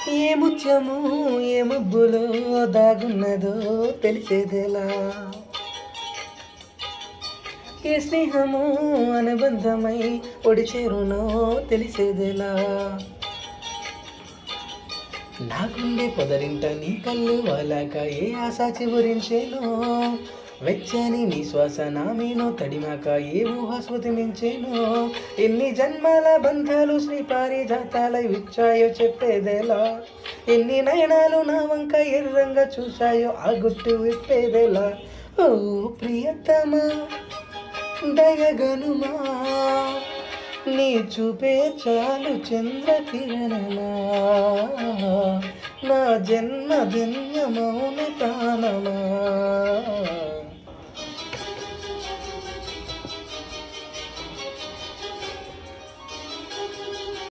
ఏ ముత్యము ఏ మబ్బులో దాగున్నదో తెలిసేదెలా, ఏ స్నేహము అనుబంధమై ఒడి చేరునో తెలిసేదెలా. నా గుండె పొదరింట నీ కళ్ళు వాలాక ఏ ఆశ చిగురించేనో, వెచ్చని నీ శ్వాస నా మీనో తడిమాక ఏ ఊహ స్మృతి మించేనో. ఎన్ని జన్మల బంధాలు శ్రీ పారిజాతాలై విచ్చాయో చెప్పేదెలా, ఎన్ని నయనాలు నా వంక ఎర్రంగా చూశాయో ఆ గుట్టు విప్పేదెలా. ఓ ప్రియతమా దయగనుమా, నీ చూపే చాలు చంద్రకిరణమా, నా జన్మ ధన్యమౌన ప్రాణమా.